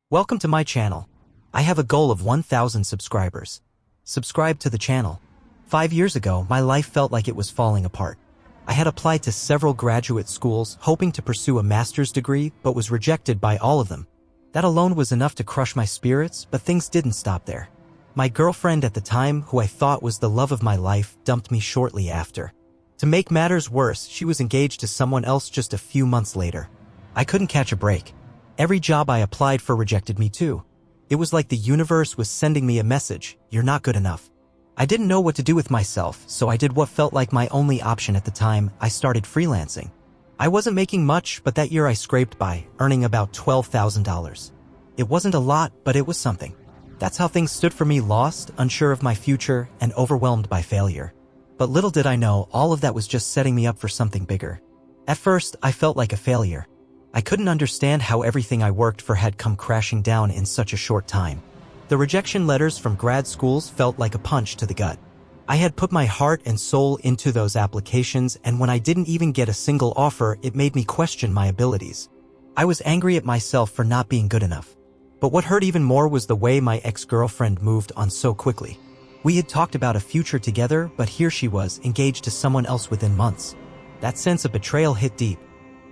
Welcome to my channel. I have a goal of 1,000 subscribers. Subscribe to the channel. 5 years ago, my life felt like it was falling apart. I had applied to several graduate schools hoping to pursue a master's degree but was rejected by all of them. That alone was enough to crush my spirits, but things didn't stop there. My girlfriend at the time, who I thought was the love of my life, dumped me shortly after. To make matters worse, she was engaged to someone else just a few months later. I couldn't catch a break. Every job I applied for rejected me too. It was like the universe was sending me a message: you're not good enough. I didn't know what to do with myself, so I did what felt like my only option at the time. I started freelancing. I wasn't making much, but that year I scraped by, earning about $12,000. It wasn't a lot, but it was something. That's how things stood for me, lost, unsure of my future, and overwhelmed by failure. But little did I know, all of that was just setting me up for something bigger. At first, I felt like a failure. I couldn't understand how everything I worked for had come crashing down in such a short time. The rejection letters from grad schools felt like a punch to the gut. I had put my heart and soul into those applications, and when I didn't even get a single offer, it made me question my abilities. I was angry at myself for not being good enough. But what hurt even more was the way my ex-girlfriend moved on so quickly. We had talked about a future together, but here she was, engaged to someone else within months. That sense of betrayal hit deep.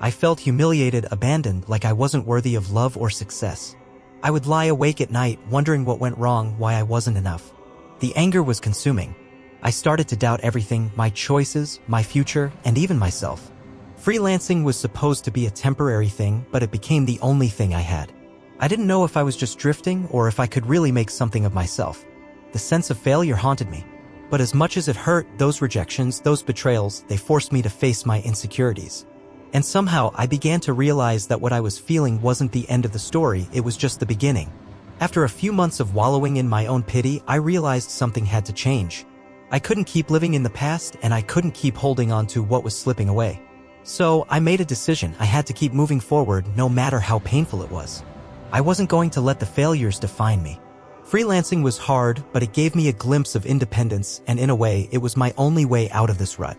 I felt humiliated, abandoned, like I wasn't worthy of love or success. I would lie awake at night, wondering what went wrong, why I wasn't enough. The anger was consuming. I started to doubt everything: my choices, my future, and even myself. Freelancing was supposed to be a temporary thing, but it became the only thing I had. I didn't know if I was just drifting or if I could really make something of myself. The sense of failure haunted me. But as much as it hurt, those rejections, those betrayals, they forced me to face my insecurities. And somehow I began to realize that what I was feeling wasn't the end of the story, it was just the beginning. After a few months of wallowing in my own pity, I realized something had to change. I couldn't keep living in the past, and I couldn't keep holding on to what was slipping away. So I made a decision. I had to keep moving forward, no matter how painful it was. I wasn't going to let the failures define me. Freelancing was hard, but it gave me a glimpse of independence, and in a way, it was my only way out of this rut.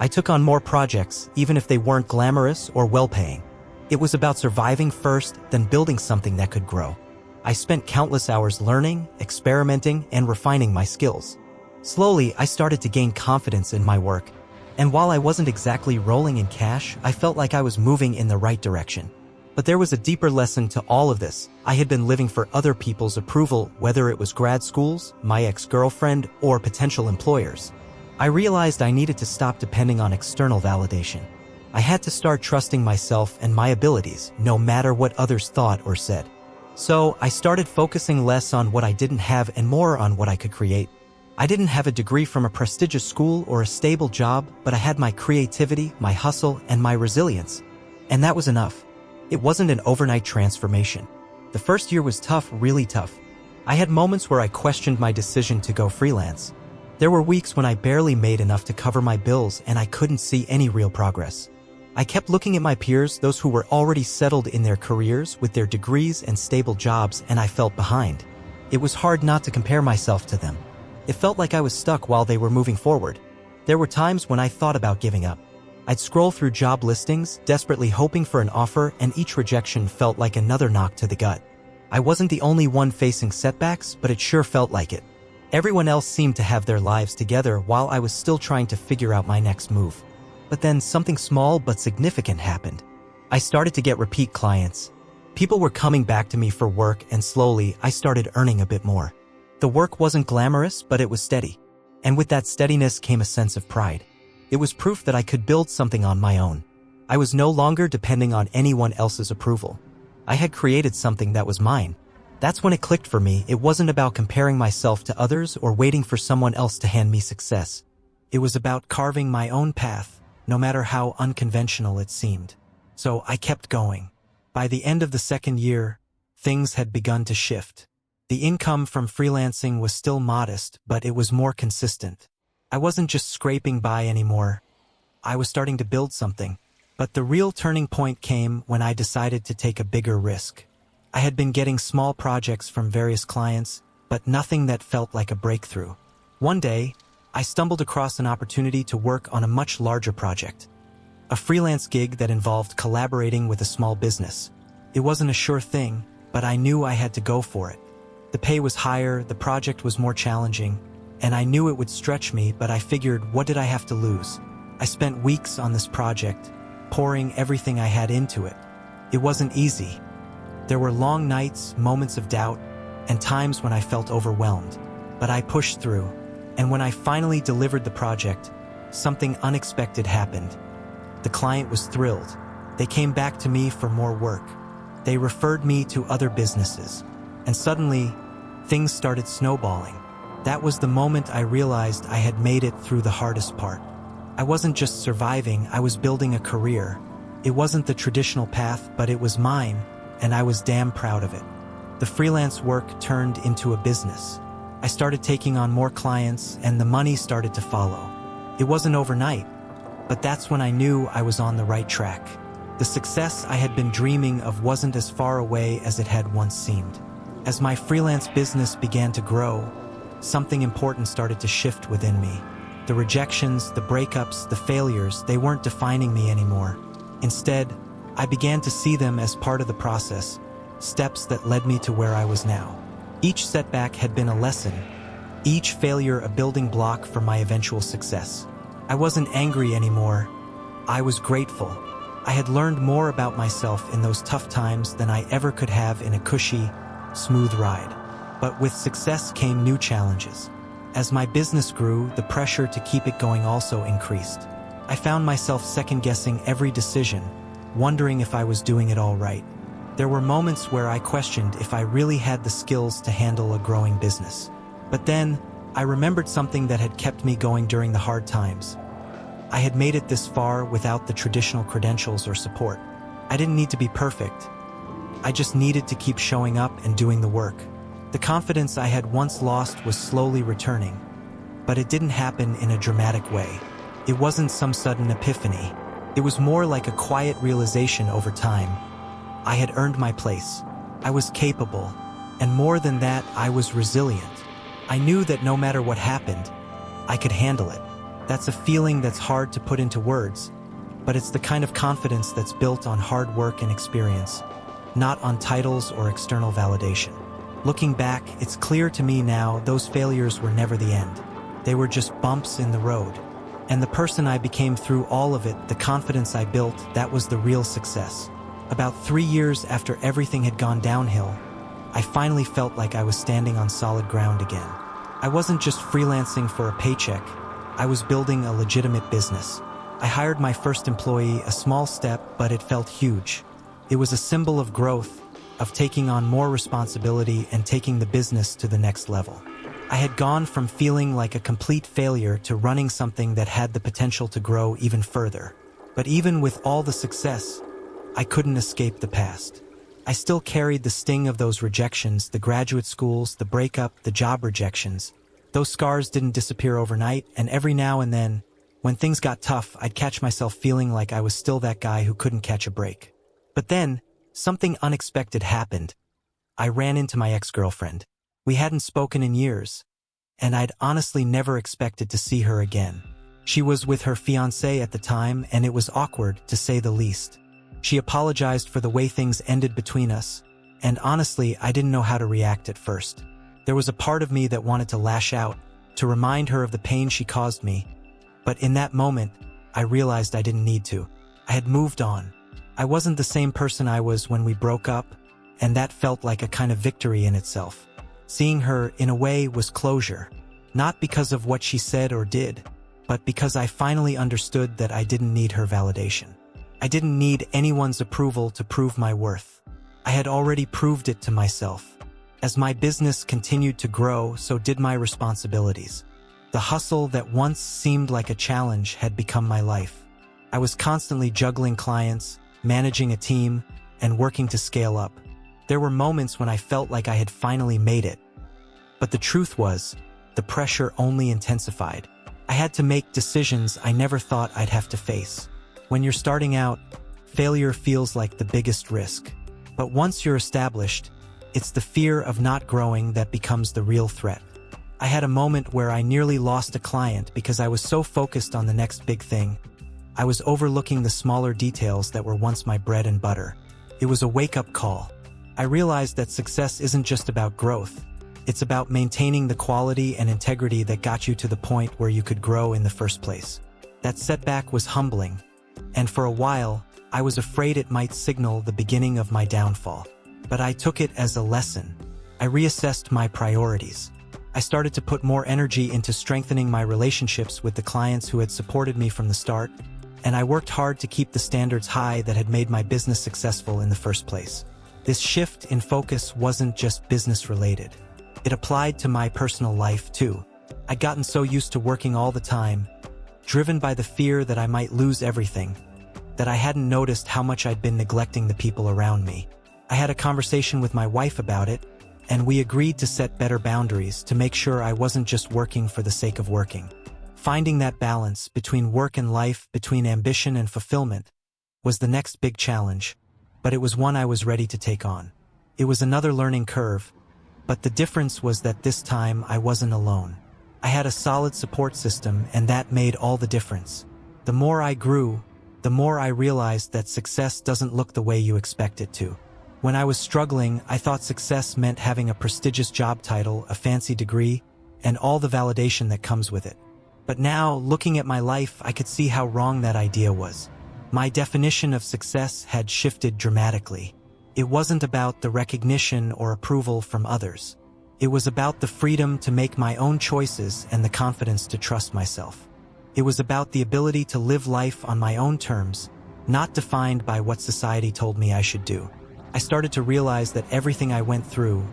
I took on more projects, even if they weren't glamorous or well-paying. It was about surviving first, then building something that could grow. I spent countless hours learning, experimenting, and refining my skills. Slowly, I started to gain confidence in my work. And while I wasn't exactly rolling in cash, I felt like I was moving in the right direction. But there was a deeper lesson to all of this. I had been living for other people's approval, whether it was grad schools, my ex-girlfriend, or potential employers. I realized I needed to stop depending on external validation. I had to start trusting myself and my abilities, no matter what others thought or said. So I started focusing less on what I didn't have and more on what I could create. I didn't have a degree from a prestigious school or a stable job, but I had my creativity, my hustle, and my resilience. And that was enough. It wasn't an overnight transformation. The first year was tough, really tough. I had moments where I questioned my decision to go freelance. There were weeks when I barely made enough to cover my bills and I couldn't see any real progress. I kept looking at my peers, those who were already settled in their careers with their degrees and stable jobs, and I felt behind. It was hard not to compare myself to them. It felt like I was stuck while they were moving forward. There were times when I thought about giving up. I'd scroll through job listings, desperately hoping for an offer, and each rejection felt like another knock to the gut. I wasn't the only one facing setbacks, but it sure felt like it. Everyone else seemed to have their lives together while I was still trying to figure out my next move. But then something small but significant happened. I started to get repeat clients. People were coming back to me for work, and slowly I started earning a bit more. The work wasn't glamorous, but it was steady. And with that steadiness came a sense of pride. It was proof that I could build something on my own. I was no longer depending on anyone else's approval. I had created something that was mine. That's when it clicked for me. It wasn't about comparing myself to others or waiting for someone else to hand me success. It was about carving my own path, no matter how unconventional it seemed. So I kept going. By the end of the second year, things had begun to shift. The income from freelancing was still modest, but it was more consistent. I wasn't just scraping by anymore. I was starting to build something. But the real turning point came when I decided to take a bigger risk. I had been getting small projects from various clients, but nothing that felt like a breakthrough. One day, I stumbled across an opportunity to work on a much larger project. A freelance gig that involved collaborating with a small business. It wasn't a sure thing, but I knew I had to go for it. The pay was higher, the project was more challenging, and I knew it would stretch me, but I figured, what did I have to lose? I spent weeks on this project, pouring everything I had into it. It wasn't easy. There were long nights, moments of doubt, and times when I felt overwhelmed. But I pushed through, and when I finally delivered the project, something unexpected happened. The client was thrilled. They came back to me for more work. They referred me to other businesses, and suddenly, things started snowballing. That was the moment I realized I had made it through the hardest part. I wasn't just surviving, I was building a career. It wasn't the traditional path, but it was mine, and I was damn proud of it. The freelance work turned into a business. I started taking on more clients, and the money started to follow. It wasn't overnight, but that's when I knew I was on the right track. The success I had been dreaming of wasn't as far away as it had once seemed. As my freelance business began to grow, something important started to shift within me. The rejections, the breakups, the failures, they weren't defining me anymore. Instead, I began to see them as part of the process, steps that led me to where I was now. Each setback had been a lesson, each failure a building block for my eventual success. I wasn't angry anymore. I was grateful. I had learned more about myself in those tough times than I ever could have in a cushy, smooth ride. But with success came new challenges. As my business grew, the pressure to keep it going also increased. I found myself second-guessing every decision, wondering if I was doing it all right. There were moments where I questioned if I really had the skills to handle a growing business. But then, I remembered something that had kept me going during the hard times. I had made it this far without the traditional credentials or support. I didn't need to be perfect. I just needed to keep showing up and doing the work. The confidence I had once lost was slowly returning, but it didn't happen in a dramatic way. It wasn't some sudden epiphany. It was more like a quiet realization over time. I had earned my place. I was capable, and more than that, I was resilient. I knew that no matter what happened, I could handle it. That's a feeling that's hard to put into words, but it's the kind of confidence that's built on hard work and experience, not on titles or external validation. Looking back, it's clear to me now those failures were never the end. They were just bumps in the road. And the person I became through all of it, the confidence I built, that was the real success. About 3 years after everything had gone downhill, I finally felt like I was standing on solid ground again. I wasn't just freelancing for a paycheck. I was building a legitimate business. I hired my first employee, a small step, but it felt huge. It was a symbol of growth, of taking on more responsibility and taking the business to the next level. I had gone from feeling like a complete failure to running something that had the potential to grow even further. But even with all the success, I couldn't escape the past. I still carried the sting of those rejections, the graduate schools, the breakup, the job rejections. Those scars didn't disappear overnight, and every now and then, when things got tough, I'd catch myself feeling like I was still that guy who couldn't catch a break. But then, something unexpected happened. I ran into my ex-girlfriend. We hadn't spoken in years, and I'd honestly never expected to see her again. She was with her fiancé at the time, and it was awkward, to say the least. She apologized for the way things ended between us, and honestly, I didn't know how to react at first. There was a part of me that wanted to lash out, to remind her of the pain she caused me, but in that moment, I realized I didn't need to. I had moved on. I wasn't the same person I was when we broke up, and that felt like a kind of victory in itself. Seeing her, in a way, was closure, not because of what she said or did, but because I finally understood that I didn't need her validation. I didn't need anyone's approval to prove my worth. I had already proved it to myself. As my business continued to grow, so did my responsibilities. The hustle that once seemed like a challenge had become my life. I was constantly juggling clients, managing a team, and working to scale up. There were moments when I felt like I had finally made it. But the truth was, the pressure only intensified. I had to make decisions I never thought I'd have to face. When you're starting out, failure feels like the biggest risk. But once you're established, it's the fear of not growing that becomes the real threat. I had a moment where I nearly lost a client because I was so focused on the next big thing. I was overlooking the smaller details that were once my bread and butter. It was a wake-up call. I realized that success isn't just about growth. It's about maintaining the quality and integrity that got you to the point where you could grow in the first place. That setback was humbling, and for a while, I was afraid it might signal the beginning of my downfall. But I took it as a lesson. I reassessed my priorities. I started to put more energy into strengthening my relationships with the clients who had supported me from the start, and I worked hard to keep the standards high that had made my business successful in the first place. This shift in focus wasn't just business-related. It applied to my personal life, too. I'd gotten so used to working all the time, driven by the fear that I might lose everything, that I hadn't noticed how much I'd been neglecting the people around me. I had a conversation with my wife about it, and we agreed to set better boundaries to make sure I wasn't just working for the sake of working. Finding that balance between work and life, between ambition and fulfillment, was the next big challenge, but it was one I was ready to take on. It was another learning curve, but the difference was that this time I wasn't alone. I had a solid support system, and that made all the difference. The more I grew, the more I realized that success doesn't look the way you expect it to. When I was struggling, I thought success meant having a prestigious job title, a fancy degree, and all the validation that comes with it. But now, looking at my life, I could see how wrong that idea was. My definition of success had shifted dramatically. It wasn't about the recognition or approval from others. It was about the freedom to make my own choices and the confidence to trust myself. It was about the ability to live life on my own terms, not defined by what society told me I should do. I started to realize that everything I went through,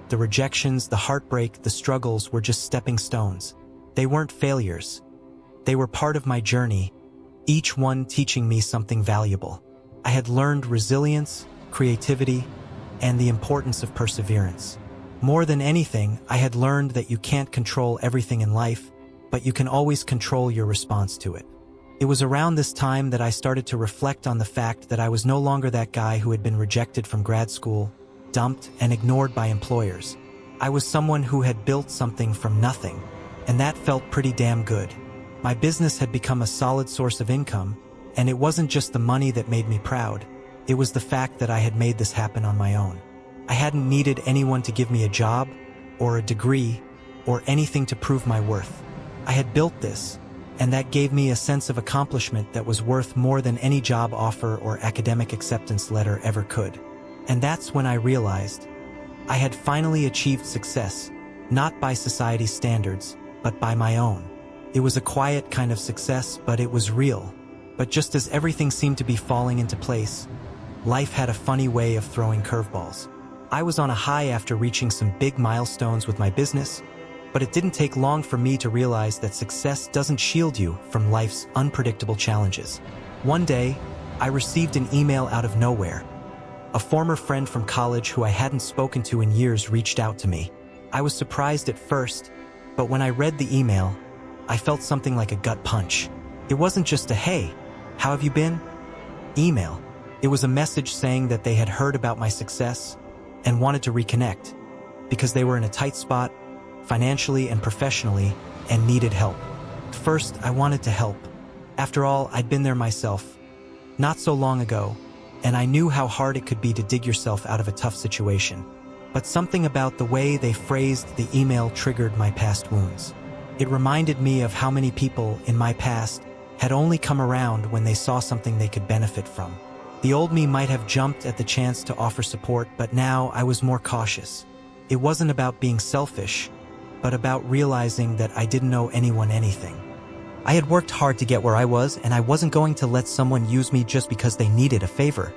the rejections, the heartbreak, the struggles, were just stepping stones. They weren't failures. They were part of my journey, each one teaching me something valuable. I had learned resilience, creativity, and the importance of perseverance. More than anything, I had learned that you can't control everything in life, but you can always control your response to it. It was around this time that I started to reflect on the fact that I was no longer that guy who had been rejected from grad school, dumped, and ignored by employers. I was someone who had built something from nothing, and that felt pretty damn good. My business had become a solid source of income, and it wasn't just the money that made me proud. It was the fact that I had made this happen on my own. I hadn't needed anyone to give me a job, or a degree, or anything to prove my worth. I had built this, and that gave me a sense of accomplishment that was worth more than any job offer or academic acceptance letter ever could. And that's when I realized I had finally achieved success, not by society's standards, but by my own. It was a quiet kind of success, but it was real. But just as everything seemed to be falling into place, life had a funny way of throwing curveballs. I was on a high after reaching some big milestones with my business, but it didn't take long for me to realize that success doesn't shield you from life's unpredictable challenges. One day, I received an email out of nowhere. A former friend from college who I hadn't spoken to in years reached out to me. I was surprised at first, but when I read the email, I felt something like a gut punch. It wasn't just a "Hey, how have you been?" email. It was a message saying that they had heard about my success and wanted to reconnect because they were in a tight spot, financially and professionally, and needed help. First, I wanted to help. After all, I'd been there myself, not so long ago, and I knew how hard it could be to dig yourself out of a tough situation. But something about the way they phrased the email triggered my past wounds. It reminded me of how many people in my past had only come around when they saw something they could benefit from. The old me might have jumped at the chance to offer support, but now I was more cautious. It wasn't about being selfish, but about realizing that I didn't owe anyone anything. I had worked hard to get where I was, and I wasn't going to let someone use me just because they needed a favor.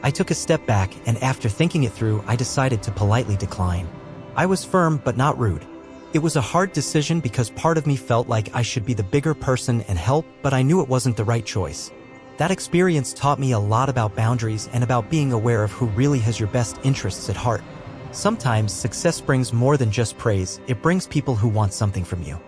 I took a step back, and after thinking it through, I decided to politely decline. I was firm, but not rude. It was a hard decision because part of me felt like I should be the bigger person and help, but I knew it wasn't the right choice. That experience taught me a lot about boundaries and about being aware of who really has your best interests at heart. Sometimes success brings more than just praise, it brings people who want something from you.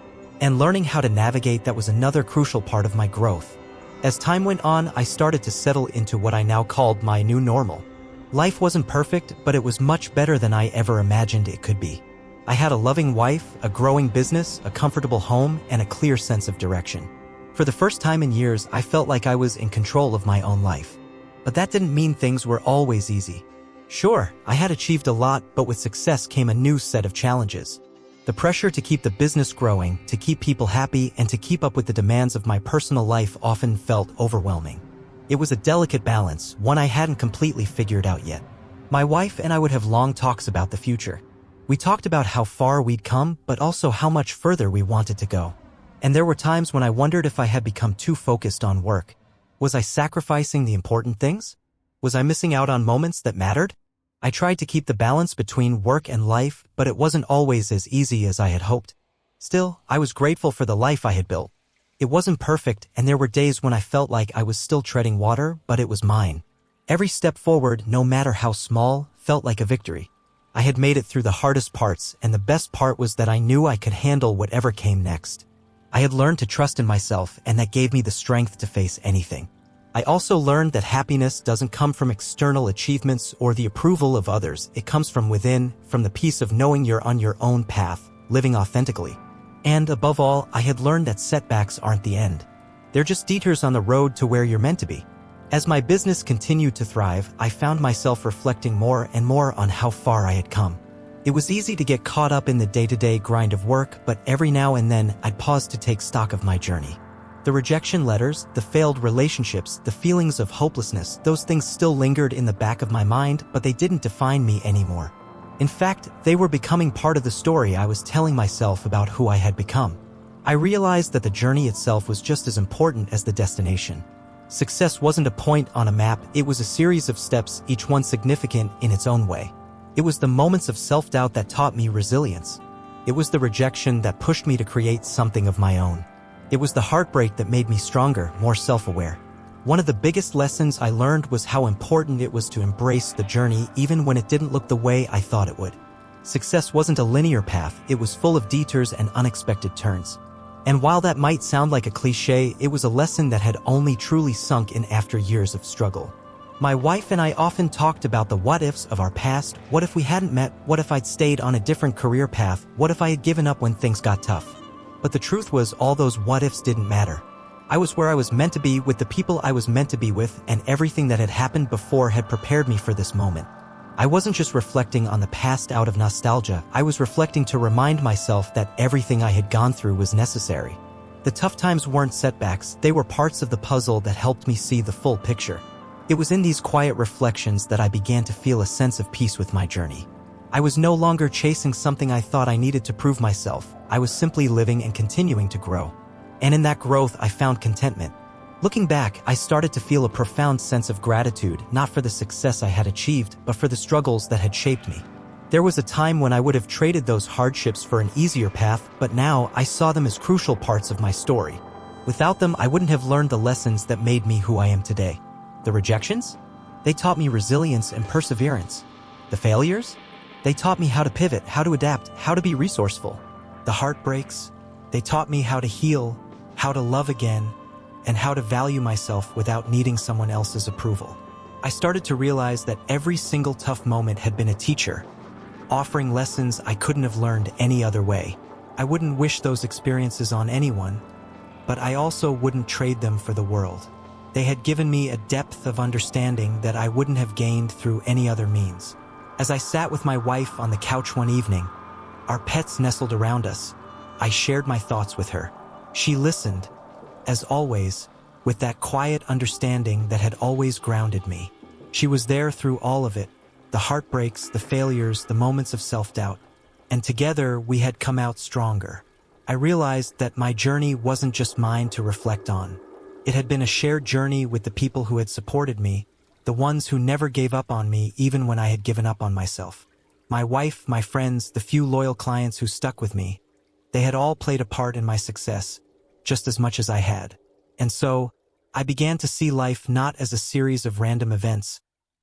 And learning how to navigate that was another crucial part of my growth. As time went on, I started to settle into what I now called my new normal. Life wasn't perfect, but it was much better than I ever imagined it could be. I had a loving wife, a growing business, a comfortable home, and a clear sense of direction. For the first time in years, I felt like I was in control of my own life. But that didn't mean things were always easy. Sure, I had achieved a lot, but with success came a new set of challenges. The pressure to keep the business growing, to keep people happy, and to keep up with the demands of my personal life often felt overwhelming. It was a delicate balance, one I hadn't completely figured out yet. My wife and I would have long talks about the future. We talked about how far we'd come, but also how much further we wanted to go. And there were times when I wondered if I had become too focused on work. Was I sacrificing the important things? Was I missing out on moments that mattered? I tried to keep the balance between work and life, but it wasn't always as easy as I had hoped. Still, I was grateful for the life I had built. It wasn't perfect, and there were days when I felt like I was still treading water, but it was mine. Every step forward, no matter how small, felt like a victory. I had made it through the hardest parts, and the best part was that I knew I could handle whatever came next. I had learned to trust in myself, and that gave me the strength to face anything. I also learned that happiness doesn't come from external achievements or the approval of others. It comes from within, from the peace of knowing you're on your own path, living authentically. And above all, I had learned that setbacks aren't the end. They're just detours on the road to where you're meant to be. As my business continued to thrive, I found myself reflecting more and more on how far I had come. It was easy to get caught up in the day-to-day grind of work, but every now and then I'd pause to take stock of my journey. The rejection letters, the failed relationships, the feelings of hopelessness, those things still lingered in the back of my mind, but they didn't define me anymore. In fact, they were becoming part of the story I was telling myself about who I had become. I realized that the journey itself was just as important as the destination. Success wasn't a point on a map, it was a series of steps, each one significant in its own way. It was the moments of self-doubt that taught me resilience. It was the rejection that pushed me to create something of my own. It was the heartbreak that made me stronger, more self-aware. One of the biggest lessons I learned was how important it was to embrace the journey even when it didn't look the way I thought it would. Success wasn't a linear path, it was full of detours and unexpected turns. And while that might sound like a cliché, it was a lesson that had only truly sunk in after years of struggle. My wife and I often talked about the what-ifs of our past. What if we hadn't met? What if I'd stayed on a different career path? What if I had given up when things got tough? But the truth was, all those what-ifs didn't matter. I was where I was meant to be, with the people I was meant to be with, and everything that had happened before had prepared me for this moment. I wasn't just reflecting on the past out of nostalgia, I was reflecting to remind myself that everything I had gone through was necessary. The tough times weren't setbacks, they were parts of the puzzle that helped me see the full picture. It was in these quiet reflections that I began to feel a sense of peace with my journey. I was no longer chasing something I thought I needed to prove myself, I was simply living and continuing to grow. And in that growth, I found contentment. Looking back, I started to feel a profound sense of gratitude, not for the success I had achieved, but for the struggles that had shaped me. There was a time when I would have traded those hardships for an easier path, but now I saw them as crucial parts of my story. Without them, I wouldn't have learned the lessons that made me who I am today. The rejections? They taught me resilience and perseverance. The failures? They taught me how to pivot, how to adapt, how to be resourceful. The heartbreaks? They taught me how to heal, how to love again, and how to value myself without needing someone else's approval. I started to realize that every single tough moment had been a teacher, offering lessons I couldn't have learned any other way. I wouldn't wish those experiences on anyone, but I also wouldn't trade them for the world. They had given me a depth of understanding that I wouldn't have gained through any other means. As I sat with my wife on the couch one evening, our pets nestled around us, I shared my thoughts with her. She listened, as always, with that quiet understanding that had always grounded me. She was there through all of it, the heartbreaks, the failures, the moments of self-doubt. And together, we had come out stronger. I realized that my journey wasn't just mine to reflect on. It had been a shared journey with the people who had supported me, the ones who never gave up on me even when I had given up on myself. My wife, my friends, the few loyal clients who stuck with me, they had all played a part in my success, just as much as I had. And so, I began to see life not as a series of random events,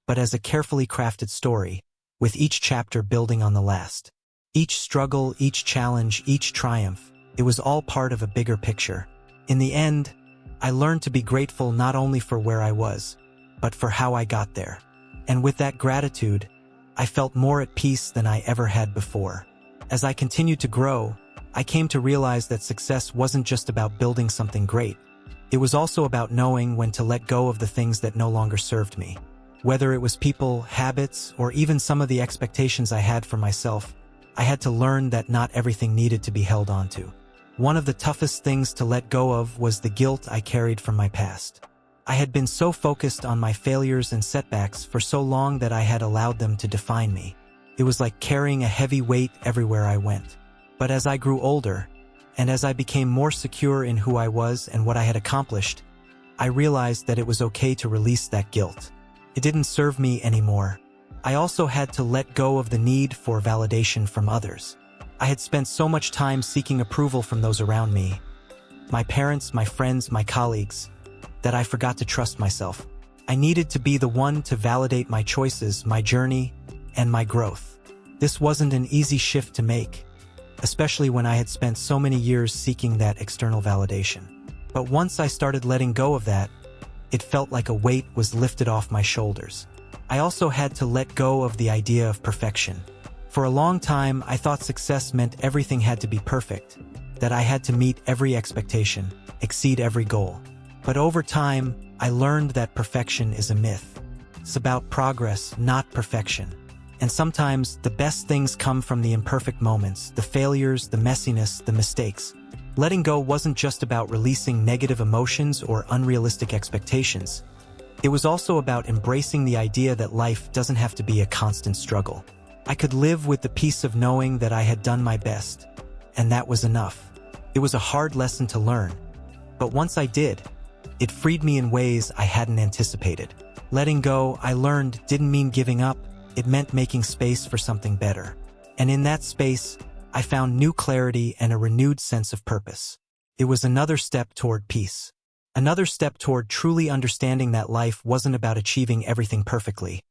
but as a carefully crafted story, with each chapter building on the last. Each struggle, each challenge, each triumph, it was all part of a bigger picture. In the end, I learned to be grateful not only for where I was, but for how I got there. And with that gratitude, I felt more at peace than I ever had before. As I continued to grow, I came to realize that success wasn't just about building something great. It was also about knowing when to let go of the things that no longer served me. Whether it was people, habits, or even some of the expectations I had for myself, I had to learn that not everything needed to be held onto. One of the toughest things to let go of was the guilt I carried from my past. I had been so focused on my failures and setbacks for so long that I had allowed them to define me. It was like carrying a heavy weight everywhere I went. But as I grew older, and as I became more secure in who I was and what I had accomplished, I realized that it was okay to release that guilt. It didn't serve me anymore. I also had to let go of the need for validation from others. I had spent so much time seeking approval from those around me, my parents, my friends, my colleagues, that I forgot to trust myself. I needed to be the one to validate my choices, my journey, and my growth. This wasn't an easy shift to make, especially when I had spent so many years seeking that external validation. But once I started letting go of that, it felt like a weight was lifted off my shoulders. I also had to let go of the idea of perfection. For a long time, I thought success meant everything had to be perfect, that I had to meet every expectation, exceed every goal. But over time, I learned that perfection is a myth. It's about progress, not perfection. And sometimes, the best things come from the imperfect moments, the failures, the messiness, the mistakes. Letting go wasn't just about releasing negative emotions or unrealistic expectations. It was also about embracing the idea that life doesn't have to be a constant struggle. I could live with the peace of knowing that I had done my best, and that was enough. It was a hard lesson to learn, but once I did, it freed me in ways I hadn't anticipated. Letting go, I learned, didn't mean giving up. It meant making space for something better. And in that space, I found new clarity and a renewed sense of purpose. It was another step toward peace. Another step toward truly understanding that life wasn't about achieving everything perfectly.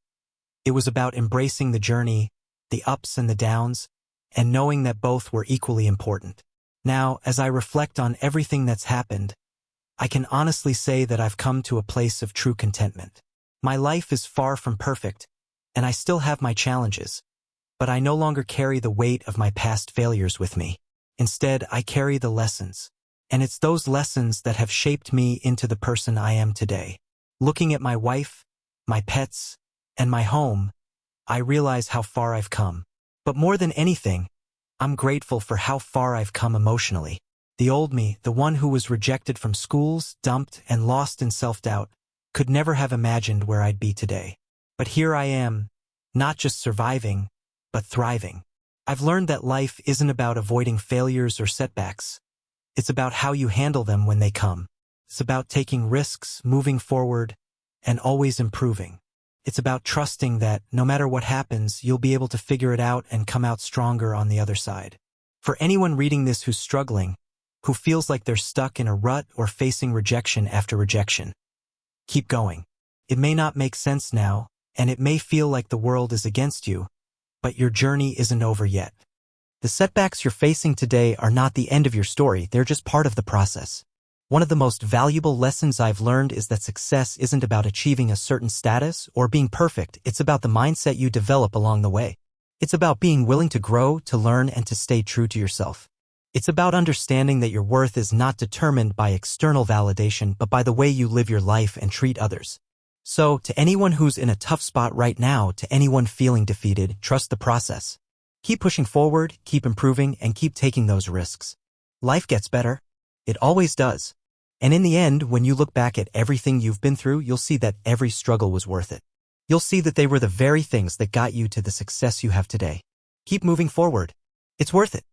It was about embracing the journey, the ups and the downs, and knowing that both were equally important. Now, as I reflect on everything that's happened, I can honestly say that I've come to a place of true contentment. My life is far from perfect, and I still have my challenges, but I no longer carry the weight of my past failures with me. Instead, I carry the lessons, and it's those lessons that have shaped me into the person I am today. Looking at my wife, my pets, and my home, I realize how far I've come. But more than anything, I'm grateful for how far I've come emotionally. The old me, the one who was rejected from schools, dumped, and lost in self-doubt, could never have imagined where I'd be today. But here I am, not just surviving, but thriving. I've learned that life isn't about avoiding failures or setbacks. It's about how you handle them when they come. It's about taking risks, moving forward, and always improving. It's about trusting that, no matter what happens, you'll be able to figure it out and come out stronger on the other side. For anyone reading this who's struggling, who feels like they're stuck in a rut or facing rejection after rejection, keep going. It may not make sense now, and it may feel like the world is against you, but your journey isn't over yet. The setbacks you're facing today are not the end of your story, they're just part of the process. One of the most valuable lessons I've learned is that success isn't about achieving a certain status or being perfect, it's about the mindset you develop along the way. It's about being willing to grow, to learn, and to stay true to yourself. It's about understanding that your worth is not determined by external validation but by the way you live your life and treat others. So, to anyone who's in a tough spot right now, to anyone feeling defeated, trust the process. Keep pushing forward, keep improving, and keep taking those risks. Life gets better. It always does. And in the end, when you look back at everything you've been through, you'll see that every struggle was worth it. You'll see that they were the very things that got you to the success you have today. Keep moving forward. It's worth it.